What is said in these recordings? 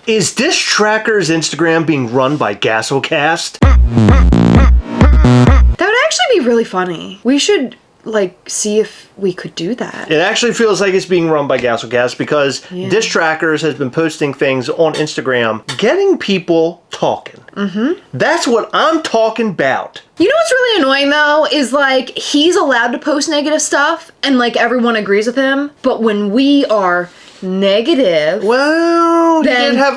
Is Distrackers Instagram being run by Gastlecast? That would actually be really funny. We should, like, see if we could do that. It actually feels like it's being run by Gastlecast because Distrackers has been posting things on Instagram, getting people talking. That's what I'm talking about. You know what's really annoying, though, is, like, he's allowed to post negative stuff, and, like, everyone agrees with him, but when we are negative... Well, he did have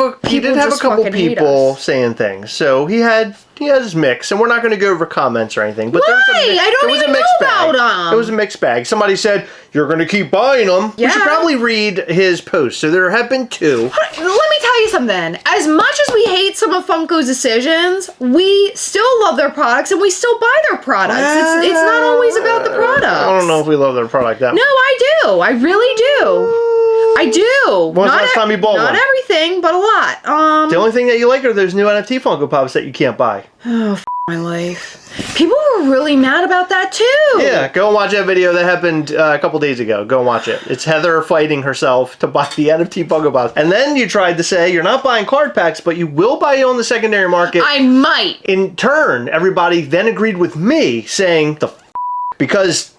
a couple people saying things, so he had his mix, and we're not going to go over comments or anything. But Why? I don't even know about them. It was a mixed bag. Somebody said, you're going to keep buying them. Yeah. We should probably read his post. So there have been 2. Let me tell you something. As much as we hate some of Funko's decisions, we still love their products, and we still buy their products. It's not always about the products. I don't know if we love their product that much. No, I do. I really do. I do. When was the last time you bought one? Not everything, but a lot. The only thing that you like are those new NFT Funko Pops that you can't buy. Oh, my life. People were really mad about that, too. Yeah, go and watch that video that happened a couple days ago. Go and watch it. It's Heather fighting herself to buy the NFT Funko Pops. And then you tried to say you're not buying card packs, but you will buy it on the secondary market. I might. In turn, everybody then agreed with me saying because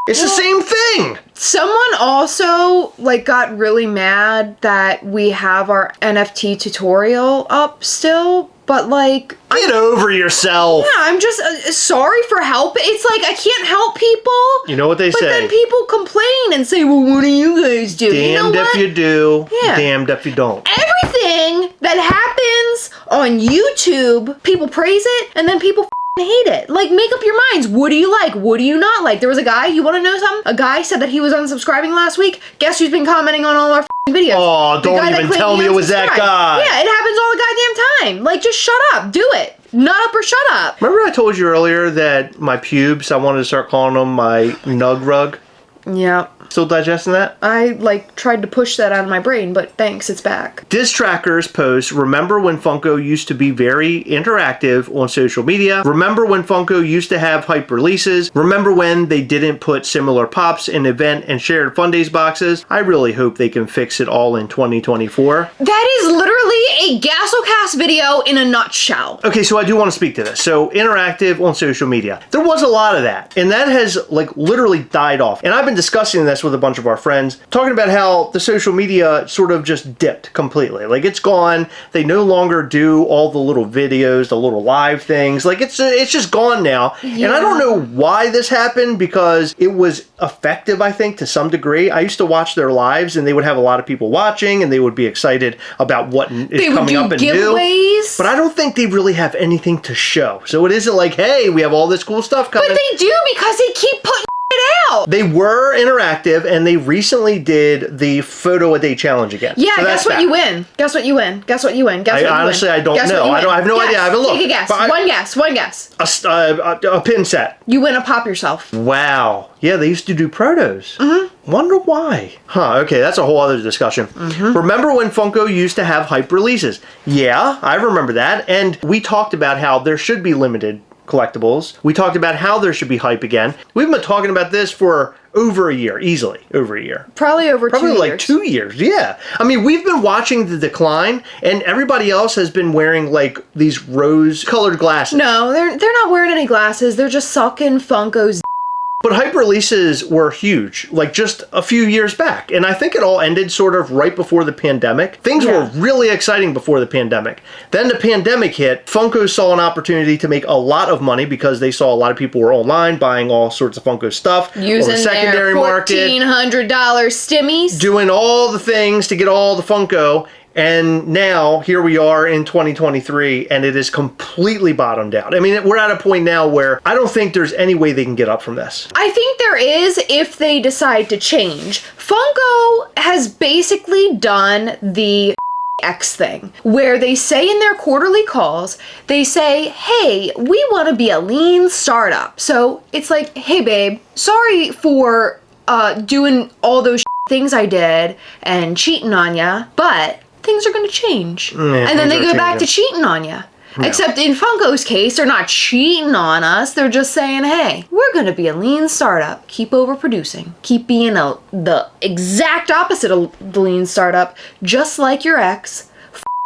it's the same thing. Someone also, like, got really mad that we have our NFT tutorial up still, but, like... Get over yourself. Yeah, I'm just sorry for help. It's like, I can't help people. You know what they say. But then people complain and say, well, what do you guys do? Damned if you do, damned if you don't. Everything that happens on YouTube, people praise it, and then people hate it. Like, make up your minds. What do you like? What do you not like? There was a guy, you want to know something? A guy said that he was unsubscribing last week. Guess who's been commenting on all our videos? Oh, don't even tell me it was that guy. Yeah, it happens all the goddamn time. Like, just shut up. Do it. Nut up or shut up. Remember I told you earlier that my pubes, I wanted to start calling them my nug rug? Yeah. Still digesting that? I, like, tried to push that out of my brain, but thanks, it's back. Distrackers post, remember when Funko used to be very interactive on social media? Remember when Funko used to have hype releases? Remember when they didn't put similar pops in event and shared fun days boxes? I really hope they can fix it all in 2024. That is literally a Gastlecast video in a nutshell. Okay, so I do want to speak to this. So, interactive on social media. There was a lot of that, and that has, like, literally died off. And I've been discussing this with a bunch of our friends, talking about how the social media sort of just dipped completely. Like, it's gone. They no longer do all the little videos, the little live things. Like, it's just gone now. Yeah. And I don't know why this happened, because it was effective, I think, to some degree. I used to watch their lives, and they would have a lot of people watching, and they would be excited about what is coming up and new. But I don't think they really have anything to show. So it isn't like, hey, we have all this cool stuff coming. But they do, because they keep putting out. They were interactive, and they recently did the photo a day challenge again. Yeah, so guess what you win. Guess what you win. Guess what you win. Guess what you win. Honestly, I don't know. I have no idea. I haven't looked. Take a guess. One guess. A pin set. You win a pop yourself. Wow. Yeah, they used to do protos. Wonder why. Huh, okay, that's a whole other discussion. Remember when Funko used to have hype releases? Yeah, I remember that. And we talked about how there should be limited collectibles. We talked about how there should be hype again. We've been talking about this for over a year, easily over a year. Probably 2 years. Like 2 years, yeah. I mean, we've been watching the decline, and everybody else has been wearing, like, these rose-colored glasses. No, they're not wearing any glasses. They're just sucking Funko's. But hype releases were huge, like just a few years back. And I think it all ended sort of right before the pandemic. Things were really exciting before the pandemic. Then the pandemic hit. Funko saw an opportunity to make a lot of money because they saw a lot of people were online buying all sorts of Funko stuff. Using the secondary their market. $1,400 stimmies. Doing all the things to get all the Funko. And now, here we are in 2023, and it is completely bottomed out. I mean, we're at a point now where I don't think there's any way they can get up from this. I think there is if they decide to change. Funko has basically done the X thing, where they say in their quarterly calls, they say, hey, we want to be a lean startup. So it's like, hey, babe, sorry for doing all those things I did and cheating on ya, but things are going to change. And then they go back to cheating on you. Yeah. Except in Funko's case, they're not cheating on us. They're just saying, hey, we're going to be a lean startup. Keep overproducing. Keep being the exact opposite of the lean startup, just like your ex,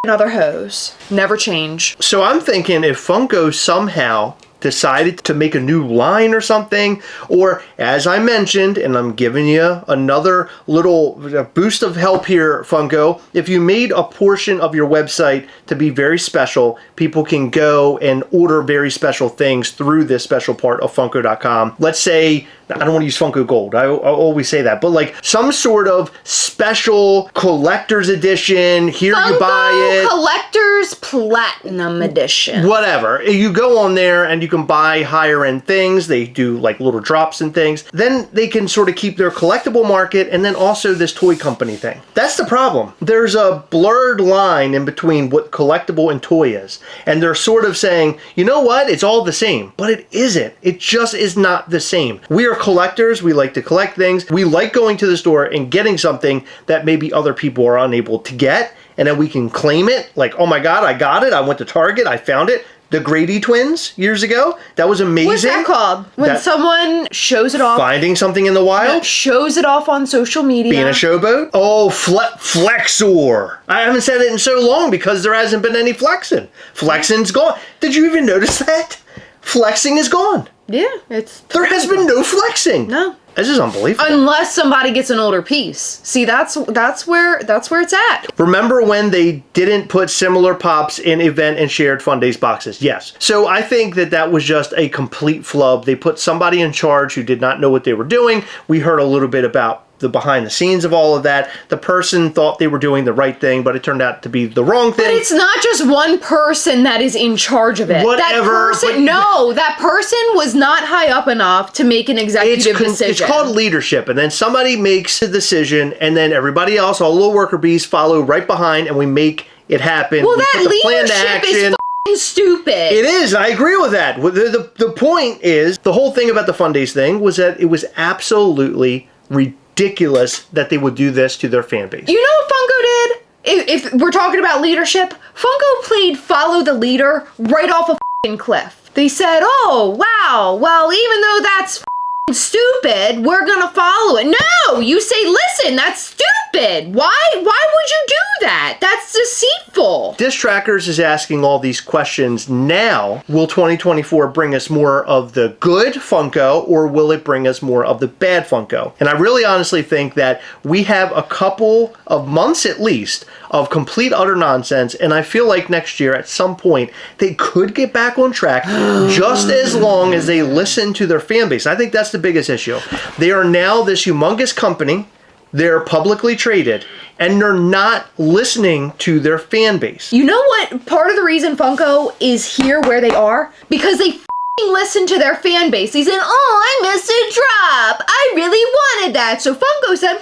other hose. Never change. So I'm thinking if Funko somehow decided to make a new line or something, or as I mentioned, and I'm giving you another little boost of help here, Funko, if you made a portion of your website to be very special, people can go and order very special things through this special part of Funko.com. Let's say, I don't want to use Funko Gold, I always say that, but like some sort of special collector's edition, here Funko you buy it. Collector's Platinum Edition. Whatever. You go on there and you can buy higher end things. They do like little drops and things. Then they can sort of keep their collectible market and then also this toy company thing. That's the problem. There's a blurred line in between what collectible and toy is. And they're sort of saying, you know what? It's all the same. But it isn't. It just is not the same. We are collectors. We like to collect things. We like going to the store and getting something that maybe other people are unable to get. And then we can claim it. Like, oh my God, I got it. I went to Target. I found it. The Grady twins years ago. That was amazing. What's that called? When someone shows it off. Finding something in the wild? Shows it off on social media. Being a showboat? Oh, Flexor. I haven't said it in so long because there hasn't been any flexing. Flexing's gone. Did you even notice that? Flexing is gone. Yeah, there has been no flexing. No. This is unbelievable. Unless somebody gets an older piece. See, that's where it's at. Remember when they didn't put similar pops in event and shared fun days boxes? Yes. So I think that was just a complete flub. They put somebody in charge who did not know what they were doing. We heard a little bit about the behind the scenes of all of that. The person thought they were doing the right thing, but it turned out to be the wrong thing. But it's not just one person that is in charge of it. Whatever. That person was not high up enough to make an executive decision. It's called leadership, and then somebody makes a decision, and then everybody else, all little worker bees, follow right behind, and we make it happen. Well, that leadership is f***ing stupid. It is. I agree with that. The point is, the whole thing about the Fun Days thing was that it was absolutely ridiculous that they would do this to their fan base. You know what Funko did? If we're talking about leadership, Funko played follow the leader right off a f***ing cliff. They said, oh, wow, well, even though that's f***ing stupid, we're gonna follow it. No, you say, listen, that's stupid. Why would you do that? That's deceitful. Distrackers is asking all these questions now. Will 2024 bring us more of the good Funko, or will it bring us more of the bad Funko? And I really honestly think that we have a couple of months at least of complete utter nonsense, and I feel like next year at some point they could get back on track just as long as they listen to their fan base. I think that's the biggest issue. They are now this humongous company. They're publicly traded, and they're not listening to their fan base. You know what? Part of the reason Funko is here where they are? Because they listen to their fan base. They said, oh, I missed a drop. I really wanted that. So Funko said,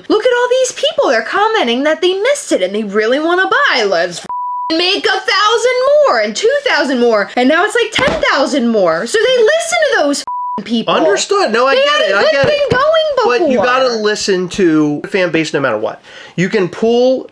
look at all these people. They're commenting that they missed it and they really want to buy. Let's make 1,000 more and 2,000 more. And now it's like 10,000 more. So they listen to those people. Understood. No, I get it. I get it. Going before. But you got to listen to the fan base no matter what. You can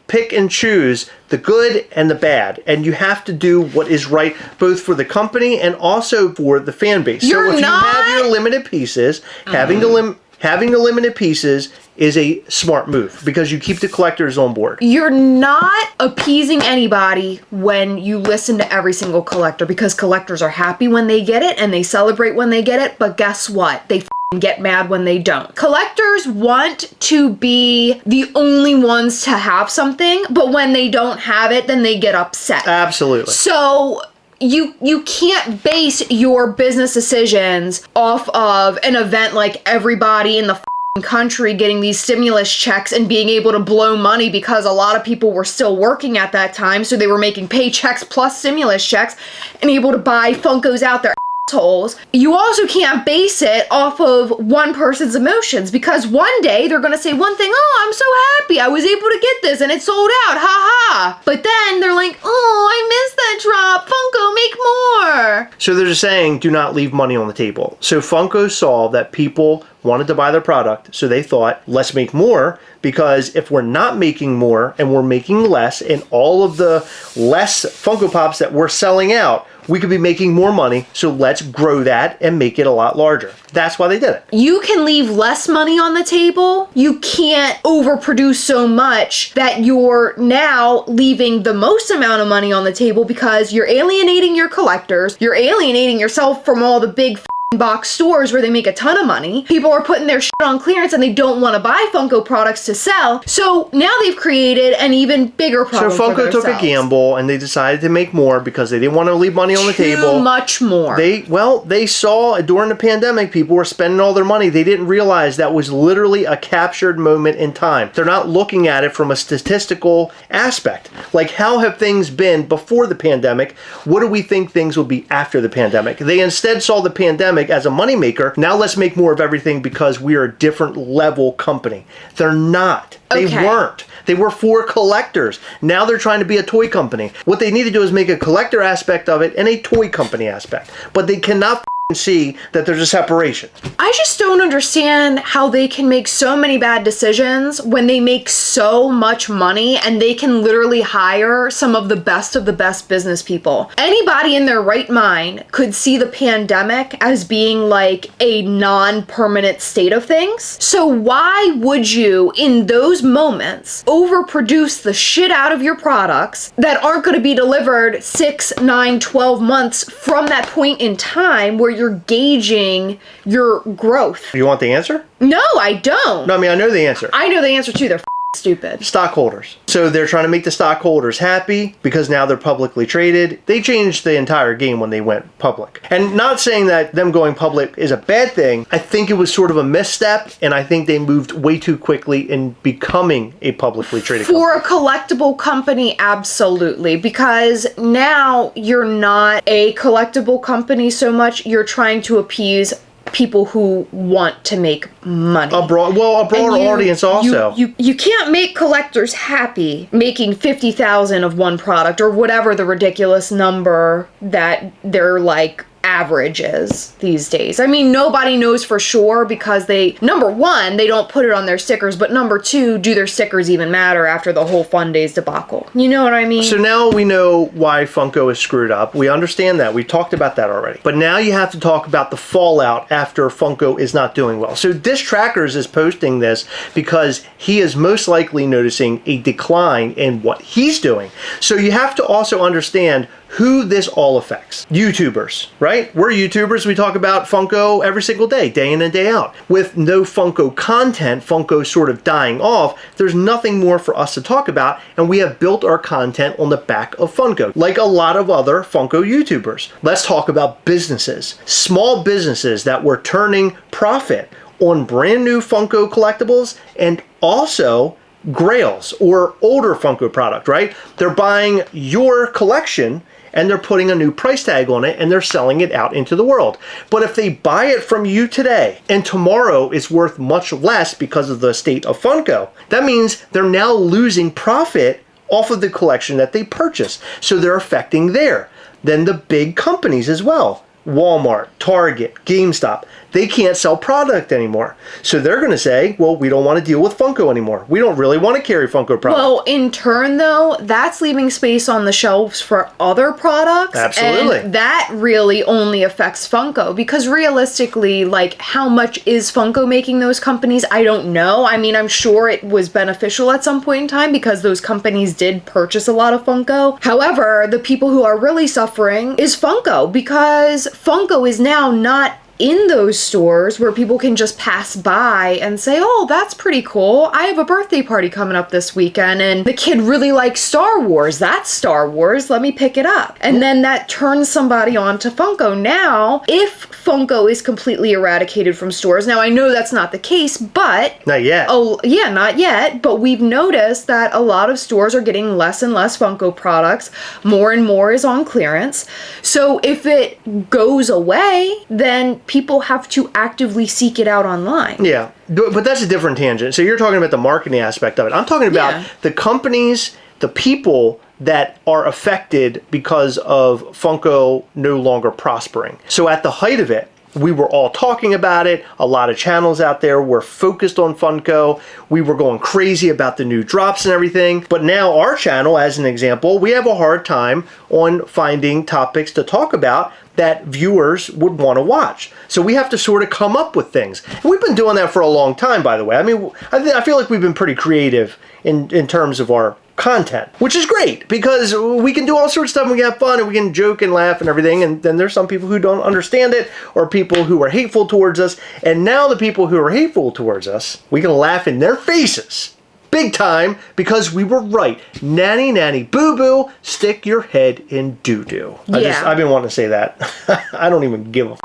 pick and choose the good and the bad, and you have to do what is right both for the company and also for the fan base. So if you have your limited pieces, having the limited pieces is a smart move because you keep the collectors on board. You're not appeasing anybody when you listen to every single collector, because collectors are happy when they get it and they celebrate when they get it, but guess what? They get mad when they don't. Collectors want to be the only ones to have something, but when they don't have it, then they get upset. Absolutely. So you can't base your business decisions off of an event like everybody in the country getting these stimulus checks and being able to blow money, because a lot of people were still working at that time, so they were making paychecks plus stimulus checks and able to buy Funkos out their assholes. You also can't base it off of one person's emotions, because one day they're gonna say one thing, oh, I'm so happy I was able to get this and it sold out, ha. But then they're like, oh, I missed that drop, Funko, make more. So they're just saying, do not leave money on the table. So Funko saw that people wanted to buy their product, so they thought, let's make more, because if we're not making more and we're making less, and all of the less Funko Pops that we're selling out We could be making more money, so let's grow that and make it a lot larger. That's why they did it. You can leave less money on the table. You can't overproduce so much that you're now leaving the most amount of money on the table because you're alienating your collectors. You're alienating yourself from all the big box stores where they make a ton of money. People are putting their shit on clearance and they don't want to buy Funko products to sell. So now they've created an even bigger problem. So Funko took a gamble and they decided to make more because they didn't want to leave money on the table. Too much more. They saw during the pandemic people were spending all their money. They didn't realize that was literally a captured moment in time. They're not looking at it from a statistical aspect. Like, how have things been before the pandemic? What do we think things will be after the pandemic? They instead saw the pandemic as a moneymaker. Now let's make more of everything because we are a different level company. They're not. They weren't. They were for collectors. Now they're trying to be a toy company. What they need to do is make a collector aspect of it and a toy company aspect. But they cannot see that there's a separation. I just don't understand how they can make so many bad decisions when they make so much money and they can literally hire some of the best business people. Anybody in their right mind could see the pandemic as being like a non-permanent state of things. So why would you, in those moments, overproduce the shit out of your products that aren't going to be delivered 6, 9, 12 months from that point in time where you're gauging your growth? You want the answer? No, I don't. No, I mean, I know the answer. I know the answer too. They're stupid. Stockholders. So they're trying to make the stockholders happy because now they're publicly traded. They changed the entire game when they went public. And not saying that them going public is a bad thing. I think it was sort of a misstep, and I think they moved way too quickly in becoming a publicly traded company. For a collectible company, absolutely. Because now you're not a collectible company so much. You're trying to appease people who want to make money. A broader audience also. You can't make collectors happy making 50,000 of one product or whatever the ridiculous number that they're like average is these days. I mean, nobody knows for sure because number one, they don't put it on their stickers, but number two, do their stickers even matter after the whole Fun Days debacle? You know what I mean? So now we know why Funko is screwed up. We understand that. We talked about that already. But now you have to talk about the fallout after Funko is not doing well. So Distrackers is posting this because he is most likely noticing a decline in what he's doing. So you have to also understand who this all affects. YouTubers, right? We're YouTubers. We talk about Funko every single day, day in and day out. With no Funko content, Funko sort of dying off, there's nothing more for us to talk about, and we have built our content on the back of Funko, like a lot of other Funko YouTubers. Let's talk about businesses. Small businesses that were turning profit on brand new Funko collectibles and also grails or older Funko product, right? They're buying your collection and they're putting a new price tag on it and they're selling it out into the world. But if they buy it from you today and tomorrow it's worth much less because of the state of Funko, that means they're now losing profit off of the collection that they purchased. So they're affecting there. Then the big companies as well. Walmart, Target, GameStop, they can't sell product anymore. So they're going to say, well, we don't want to deal with Funko anymore. We don't really want to carry Funko products. Well, in turn, though, that's leaving space on the shelves for other products. Absolutely. And that really only affects Funko because realistically, like, how much is Funko making those companies? I don't know. I mean, I'm sure it was beneficial at some point in time because those companies did purchase a lot of Funko. However, the people who are really suffering is Funko because Funko is now not in those stores where people can just pass by and say, oh, that's pretty cool. I have a birthday party coming up this weekend and the kid really likes Star Wars. That's Star Wars. Let me pick it up. And then that turns somebody on to Funko. Now, if Funko is completely eradicated from stores, now I know that's not the case, but... Not yet. Oh, yeah, not yet. But we've noticed that a lot of stores are getting less and less Funko products. More and more is on clearance. So if it goes away, then people have to actively seek it out online. Yeah, but that's a different tangent. So you're talking about the marketing aspect of it. I'm talking about the companies, the people that are affected because of Funko no longer prospering. So at the height of it, We were all talking about it. A lot of channels out there were focused on Funko. We were going crazy about the new drops and everything. But now our channel, as an example, we have a hard time on finding topics to talk about that viewers would want to watch. So we have to sort of come up with things. We've been doing that for a long time, by the way. I mean, I feel like we've been pretty creative in terms of our content, which is great because we can do all sorts of stuff and we can have fun and we can joke and laugh and everything. And then there's some people who don't understand it or people who are hateful towards us. And now the people who are hateful towards us, we can laugh in their faces big time because we were right. Nanny, nanny, boo-boo, stick your head in doo-doo. I've been wanting to say that. I don't even give a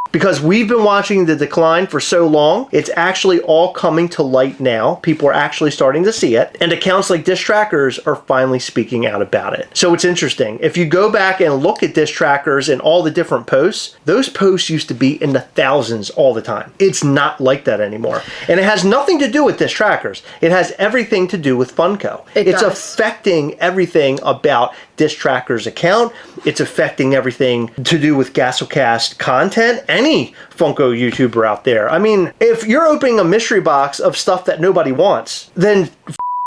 because we've been watching the decline for so long, it's actually all coming to light now. People are actually starting to see it. And accounts like Distrackers are finally speaking out about it. So it's interesting. If you go back and look at Distrackers and all the different posts, those posts used to be in the thousands all the time. It's not like that anymore. And it has nothing to do with Distrackers. It has everything to do with Funko. It's affecting everything about Distrackers account. It's affecting everything to do with Gastlecast content. Any Funko YouTuber out there. I mean, if you're opening a mystery box of stuff that nobody wants, then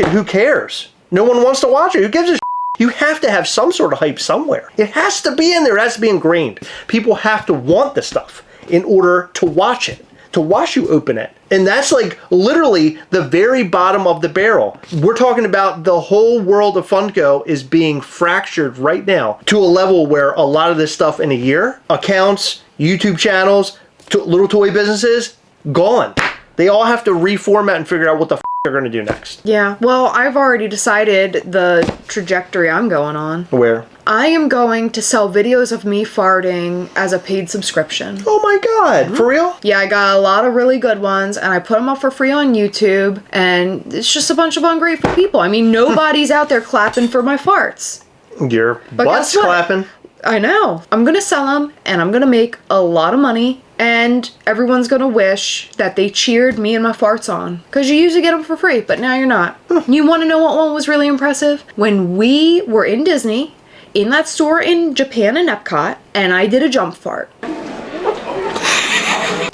who cares? No one wants to watch it. Who gives a You have to have some sort of hype somewhere. It has to be in there. It has to be ingrained. People have to want the stuff in order to watch it, to watch you open it. And that's like literally the very bottom of the barrel. We're talking about the whole world of Funko is being fractured right now to a level where a lot of this stuff in a year, accounts, YouTube channels, little toy businesses, gone. They all have to reformat and figure out what the they're going to do next. Yeah, well, I've already decided the trajectory I'm going on. Where? I am going to sell videos of me farting as a paid subscription. Oh my God, for real? Yeah, I got a lot of really good ones, and I put them up for free on YouTube, and it's just a bunch of ungrateful people. I mean, nobody's out there clapping for my farts. Your butt's clapping. I know. I'm going to sell them, and I'm going to make a lot of money, and everyone's going to wish that they cheered me and my farts on. Because you usually get them for free, but now you're not. You want to know what one was really impressive? When we were in Disney, in that store in Japan in Epcot, and I did a jump fart.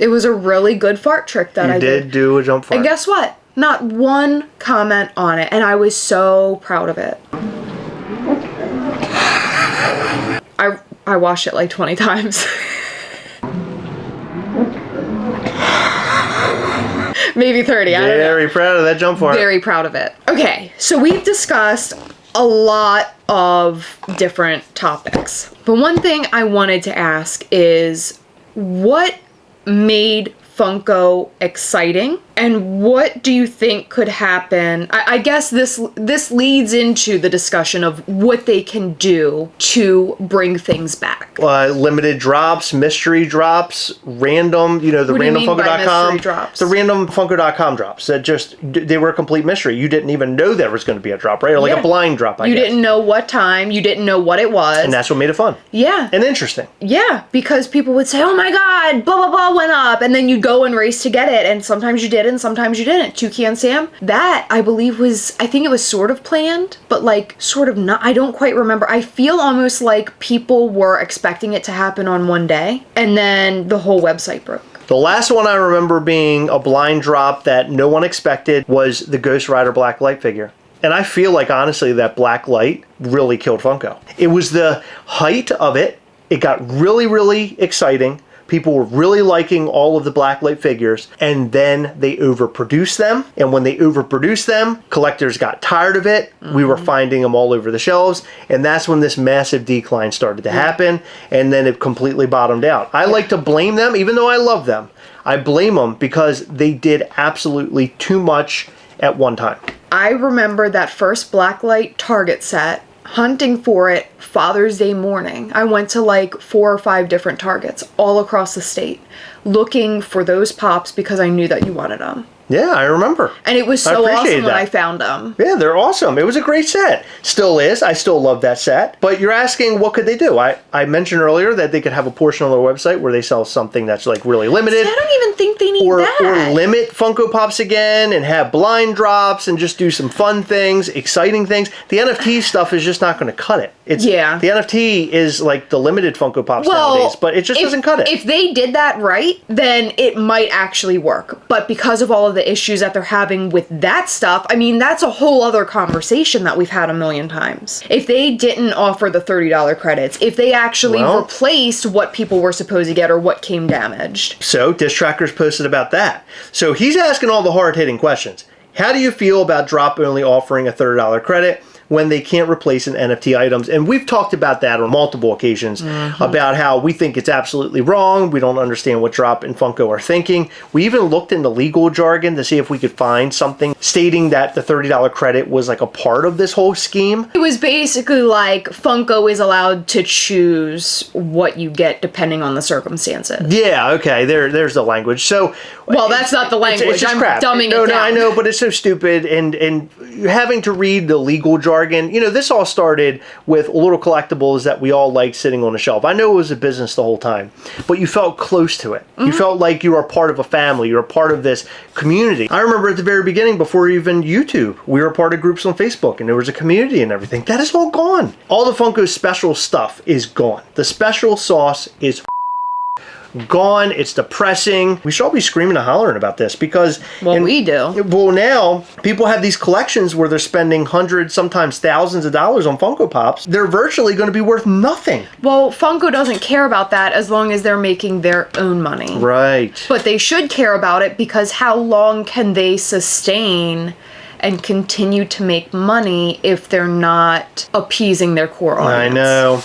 It was a really good fart trick that I did. You did do a jump fart. And guess what? Not one comment on it, and I was so proud of it. I washed it like 20 times. Maybe 30. I don't know. Very proud of that jump fart. Very proud of it. Okay, so we've discussed a lot of different topics. But one thing I wanted to ask is what made Funko exciting, and what do you think could happen? I guess this leads into the discussion of what they can do to bring things back. Limited drops, mystery drops, random, the random Funko.com drops. The random Funko.com drops that they were a complete mystery. You didn't even know there was going to be a drop, right? Or like a blind drop, I guess. You didn't know what time, you didn't know what it was. And that's what made it fun. Yeah. And interesting. Yeah, because people would say, oh my God, blah, blah, blah went up, and then you'd go and race to get it, and sometimes you did and sometimes you didn't. Tuki and Sam, that I believe I think it was sort of planned, but like sort of not. I don't quite remember. I feel almost like people were expecting it to happen on one day, and then the whole website broke. The last one I remember being a blind drop that no one expected was the Ghost Rider Black Light figure. And I feel like, honestly, that black light really killed Funko. It was the height of it. It got really, really exciting. People were really liking all of the blacklight figures, and then they overproduced them. And when they overproduced them, collectors got tired of it. We were finding them all over the shelves, and that's when this massive decline started to happen, and then it completely bottomed out. I like to blame them, even though I love them. I blame them because they did absolutely too much at one time. I remember that first blacklight Target set, hunting for it Father's Day morning. I went to like 4 or 5 different Targets all across the state looking for those pops because I knew that you wanted them. Yeah, I remember. And it was I so appreciated awesome when that. I found them. Yeah, they're awesome. It was a great set. Still is. I still love that set. But you're asking, what could they do? I mentioned earlier that they could have a portion on their website where they sell something that's like really limited. See, I don't even think they need that. Or limit Funko Pops again and have blind drops and just do some fun things, exciting things. The NFT stuff is just not going to cut it. Yeah. The NFT is like the limited Funko Pops nowadays, but it just doesn't cut it. If they did that right, then it might actually work. But because of all of the issues that they're having with that stuff, I mean, that's a whole other conversation that we've had a million times. If they didn't offer the $30 credits, if they actually replaced what people were supposed to get or what came damaged. So, Distrackers posted about that. So, he's asking all the hard-hitting questions. How do you feel about Drop only offering a $30 credit when they can't replace an NFT items? And we've talked about that on multiple occasions, about how we think it's absolutely wrong. We don't understand what Drop and Funko are thinking. We even looked into legal jargon to see if we could find something stating that the $30 credit was like a part of this whole scheme. It was basically like Funko is allowed to choose what you get depending on the circumstances. Yeah, okay, there's the language. So, well, that's not the language. It's just I'm crap. dumbing it No, down. I know, but it's so stupid. And having to read the legal jargon, you know, this all started with little collectibles that we all liked sitting on a shelf. I know it was a business the whole time, but you felt close to it. You felt like you were a part of a family. You were a part of this community. I remember at the very beginning, before even YouTube, we were a part of groups on Facebook, and there was a community and everything. That is all gone. All the Funko special stuff is gone. The special sauce is gone. It's depressing. We should all be screaming and hollering about this because we do. Well, now people have these collections where they're spending hundreds, sometimes thousands of dollars on Funko Pops. They're virtually going to be worth nothing. Well, Funko doesn't care about that as long as they're making their own money. Right. But they should care about it because how long can they sustain and continue to make money if they're not appeasing their core audience?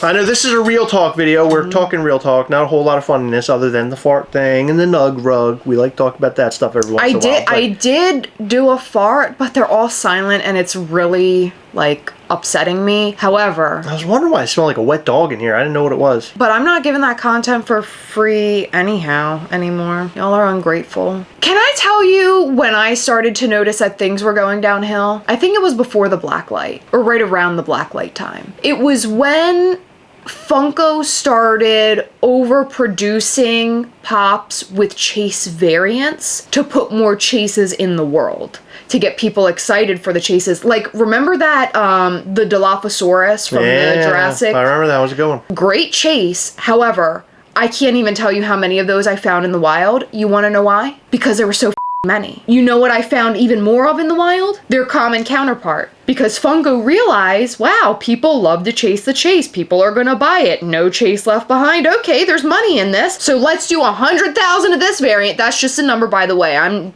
I know this is a real talk video. We're talking real talk, not a whole lot of funniness other than the fart thing and the nug rug. We like to talk about that stuff every once in a while. I did do a fart, but they're all silent and it's really like upsetting me. However, I was wondering why it smelled like a wet dog in here. I didn't know what it was. But I'm not giving that content for free anyhow anymore. Y'all are ungrateful. Can I tell you when I started to notice that things were going downhill? I think it was before the blacklight, or right around the blacklight time. It was when Funko started overproducing Pops with Chase variants to put more Chases in the world, to get people excited for the Chases. Like, remember that, the Dilophosaurus from the Jurassic? I remember that. Was a good one. Great Chase. However, I can't even tell you how many of those I found in the wild. You want to know why? Because there were so many. You know what I found even more of in the wild? Their common counterpart. Because Funko realized, wow, people love to chase the Chase. People are gonna buy it. No Chase left behind. Okay, there's money in this. So let's do 100,000 of this variant. That's just a number, by the way. I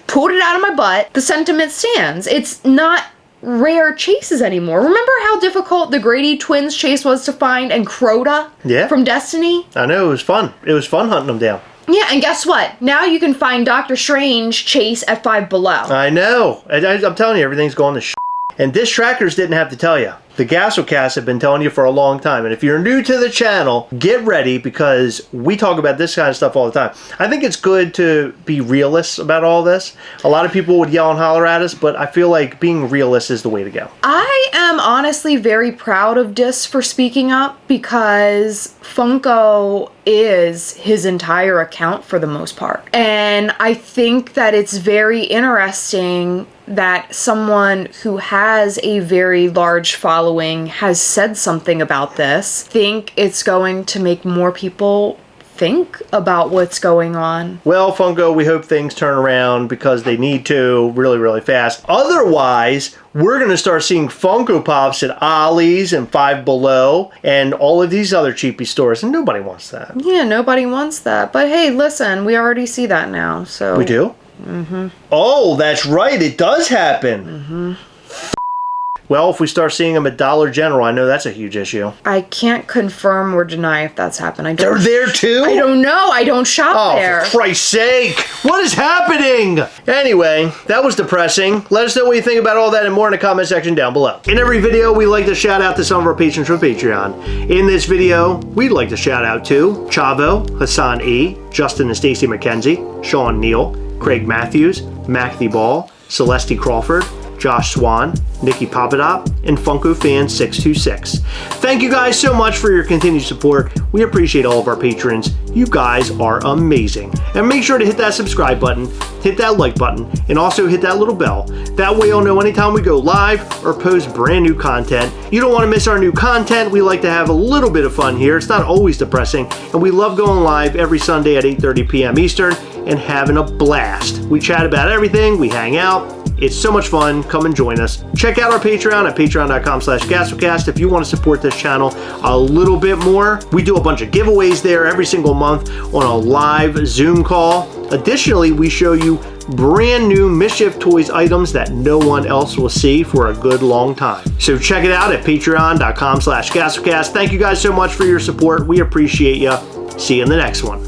pulled it out of my butt. The sentiment stands. It's not rare Chases anymore. Remember how difficult the Grady twins Chase was to find and Crota from Destiny? I know, it was fun. It was fun hunting them down. Yeah, and guess what? Now you can find Doctor Strange Chase at Five Below. I know. I'm telling you, everything's going to shit. And Distrackers didn't have to tell you. The Gastlecast have been telling you for a long time. And if you're new to the channel, get ready because we talk about this kind of stuff all the time. I think it's good to be realists about all this. A lot of people would yell and holler at us, but I feel like being realist is the way to go. I am honestly very proud of Dis for speaking up because Funko is his entire account for the most part. And I think that it's very interesting that someone who has a very large following has said something about this. Think it's going to make more people think about what's going on. Well, Funko, we hope things turn around because they need to really, really fast. Otherwise, we're going to start seeing Funko Pops at Ollie's and Five Below and all of these other cheapy stores, and nobody wants that. Yeah, nobody wants that. But hey, listen, we already see that now, so... We do? Mm-hmm. Oh, that's right. It does happen. Mm-hmm. Well, if we start seeing them at Dollar General, I know that's a huge issue. I can't confirm or deny if that's happened. They're there too? I don't know. I don't shop there. Oh, for Christ's sake. What is happening? Anyway, that was depressing. Let us know what you think about all that and more in the comment section down below. In every video, we like to shout out to some of our patrons from Patreon. In this video, we'd like to shout out to Chavo, Hassan E., Justin and Stacy McKenzie, Sean Neal, Craig Matthews, Mac the Ball, Celeste Crawford, Josh Swan, Nikki Papadop, and Funko Fan 626. Thank you guys so much for your continued support. We appreciate all of our patrons. You guys are amazing. And make sure to hit that subscribe button, hit that like button, and also hit that little bell. That way you'll know anytime we go live or post brand new content. You don't want to miss our new content. We like to have a little bit of fun here. It's not always depressing, and we love going live every Sunday at 8:30 p.m. Eastern and having a blast. We chat about everything, we hang out. It's so much fun. Come and join us. Check out our Patreon at patreon.com/Gastlecast if you want to support this channel a little bit more. We do a bunch of giveaways there every single month on a live Zoom call. Additionally, we show you brand new Mischief Toys items that no one else will see for a good long time. So check it out at patreon.com/Gastlecast. Thank you guys so much for your support. We appreciate you. See you in the next one.